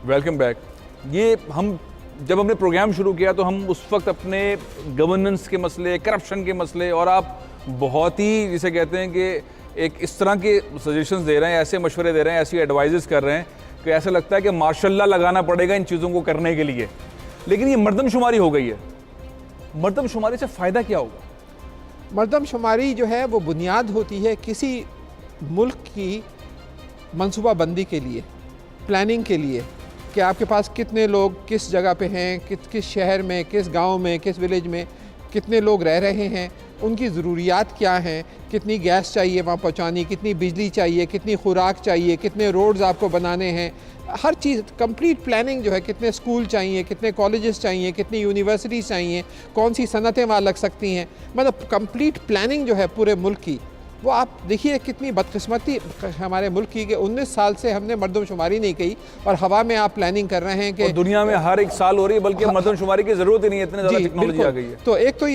Welcome back. یہ جب ہم نے پروگرام شروع کیا تو ہم اس وقت اپنے گورننس کے مسئلے, کرپشن کے مسئلے, اور آپ بہت ہی جسے کہتے ہیں کہ ایک اس طرح کے سجیشنز دے رہے ہیں, ایسے مشورے دے رہے ہیں, ایسی ایڈوائزز کر رہے ہیں کہ ایسا لگتا ہے کہ ماشاء اللہ لگانا پڑے گا ان چیزوں کو کرنے کے لیے. لیکن یہ مردم شماری ہو گئی ہے. مردم شماری سے فائدہ کیا ہوگا؟ مردم شماری جو ہے وہ بنیاد ہوتی ہے کسی ملک کی منصوبہ بندی کے لیے, پلاننگ کے لیے, کہ آپ کے پاس کتنے لوگ کس جگہ پہ ہیں, کس شہر میں, کس گاؤں میں, کس ولیج میں کتنے لوگ رہ رہے ہیں, ان کی ضروریات کیا ہیں, کتنی گیس چاہیے وہاں پہنچانی, کتنی بجلی چاہیے, کتنی خوراک چاہیے, کتنے روڈز آپ کو بنانے ہیں, ہر چیز کمپلیٹ پلاننگ جو ہے, کتنے اسکول چاہیے, کتنے کالجز چاہیے, کتنی یونیورسٹیز چاہیے, کون سی صنعتیں وہاں لگ سکتی ہیں, مطلب کمپلیٹ پلاننگ جو ہے پورے ملک کی. وہ آپ دیکھیے کتنی بدقسمتی ہمارے ملک کی کہ 19 سال سے ہم نے مردم شماری نہیں کی, اور ہوا میں آپ پلاننگ کر رہے ہیں کہ دنیا میں ہر ایک سال ہو رہی ہے, بلکہ مردم شماری کی ضرورت ہی نہیں ہے, اتنے زیادہ ٹیکنالوجی آ گئی ہے. تو ایک تو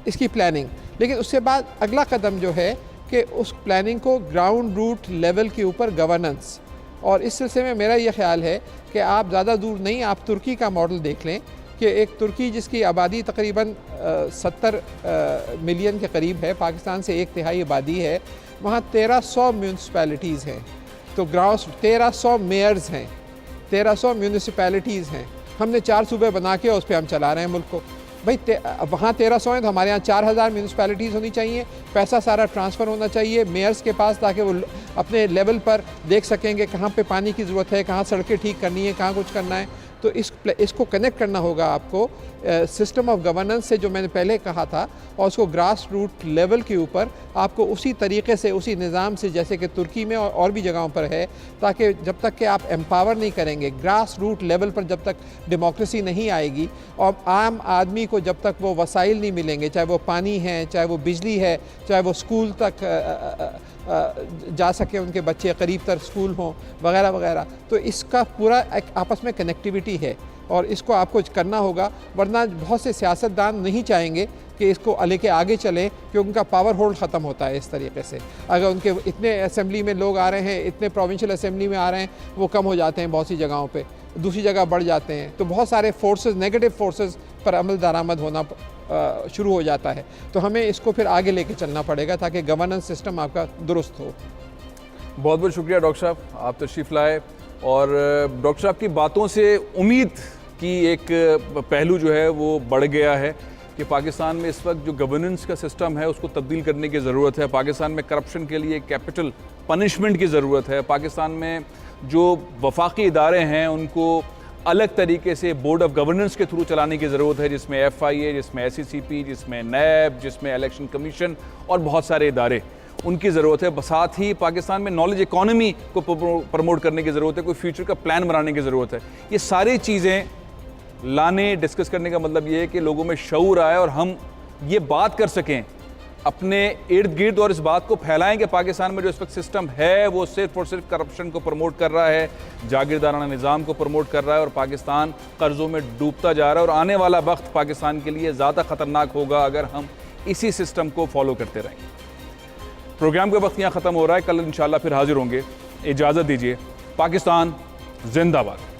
اس کی پلاننگ, لیکن اس کے بعد اگلا قدم جو ہے کہ اس پلاننگ کو گراؤنڈ روٹ لیول کے اوپر گورننس. اور اس سلسلے میں میرا یہ خیال ہے کہ آپ زیادہ دور نہیں, آپ ترکی کا ماڈل دیکھ لیں کہ ایک ترکی جس کی آبادی تقریباً 70 ملین کے قریب ہے, پاکستان سے 1/3 آبادی ہے, وہاں 1300 میونسپیلٹیز ہیں, تو گراؤنڈ 1300 میئرز ہیں, 1300 میونسپیلٹیز ہیں. ہم نے 4 صوبے بنا کے اس پہ ہم چلا رہے ہیں ملک کو. بھائی وہاں 1300 ہیں تو ہمارے یہاں 4000 میونسپیلٹیز ہونی چاہیے, پیسہ سارا ٹرانسفر ہونا چاہیے میئرز کے پاس, تاکہ وہ اپنے لیول پر دیکھ سکیں گے کہاں پہ پانی کی ضرورت ہے, کہاں سڑکیں ٹھیک کرنی ہے, کہاں کچھ کرنا ہے. تو اس کو کنیکٹ کرنا ہوگا آپ کو سسٹم آف گورننس سے, جو میں نے پہلے کہا تھا, اور اس کو گراس روٹ لیول کے اوپر آپ کو اسی طریقے سے, اسی نظام سے جیسے کہ ترکی میں اور بھی جگہوں پر ہے, تاکہ جب تک کہ آپ ایمپاور نہیں کریں گے گراس روٹ لیول پر, جب تک ڈیموکریسی نہیں آئے گی, اور عام آدمی کو جب تک وہ وسائل نہیں ملیں گے, چاہے وہ پانی ہے, چاہے وہ بجلی ہے, چاہے وہ اسکول تک جا سکے, ان کے بچے قریب تر اسکول ہوں وغیرہ وغیرہ, تو اس کا پورا ایک آپس میں کنیکٹیوٹی ہے, اور اس کو آپ کو کرنا ہوگا. ورنہ بہت سے سیاستدان نہیں چاہیں گے کہ اس کو لے کے آگے چلیں, کیونکہ ان کا پاور ہولڈ ختم ہوتا ہے اس طریقے سے. اگر ان کے اتنے اسمبلی میں لوگ آ رہے ہیں, اتنے پروونشل اسمبلی میں آ رہے ہیں, وہ کم ہو جاتے ہیں بہت سی جگہوں پہ, دوسری جگہ بڑھ جاتے ہیں, تو بہت سارے فورسز, نیگیٹو فورسز پر عمل درآمد ہونا شروع ہو جاتا ہے. تو ہمیں اس کو پھر آگے لے کے چلنا پڑے گا تاکہ گورننس سسٹم آپ کا درست ہو. بہت بہت شکریہ ڈاکٹر صاحب, آپ تشریف لائے, اور ڈاکٹر صاحب کی باتوں سے امید کی ایک پہلو جو ہے وہ بڑھ گیا ہے کہ پاکستان میں اس وقت جو گورننس کا سسٹم ہے اس کو تبدیل کرنے کی ضرورت ہے. پاکستان میں کرپشن کے لیے کیپٹل پنشمنٹ کی ضرورت ہے. پاکستان میں جو وفاقی ادارے ہیں ان کو الگ طریقے سے بورڈ آف گورننس کے تھرو چلانے کی ضرورت ہے, جس میں FIA, جس میں SCCP, جس میں نیب, جس میں الیکشن کمیشن اور بہت سارے ادارے, ان کی ضرورت ہے. ساتھ ہی پاکستان میں نالج اکانومی کو پروموٹ کرنے کی ضرورت ہے, کوئی فیوچر کا پلان بنانے کی ضرورت ہے. یہ ساری چیزیں لانے, ڈسکس کرنے کا مطلب یہ ہے کہ لوگوں میں شعور آئے اور ہم یہ بات کر سکیں اپنے ارد گرد, اور اس بات کو پھیلائیں کہ پاکستان میں جو اس وقت سسٹم ہے وہ صرف اور صرف کرپشن کو پروموٹ کر رہا ہے, جاگیردارانہ نظام کو پروموٹ کر رہا ہے, اور پاکستان قرضوں میں ڈوبتا جا رہا ہے. اور آنے والا وقت پاکستان کے لیے زیادہ خطرناک ہوگا اگر ہم اسی سسٹم کو فالو کرتے رہیں. پروگرام کا وقت یہاں ختم ہو رہا ہے, کل انشاءاللہ پھر حاضر ہوں گے. اجازت دیجیے. پاکستان زندہ باد.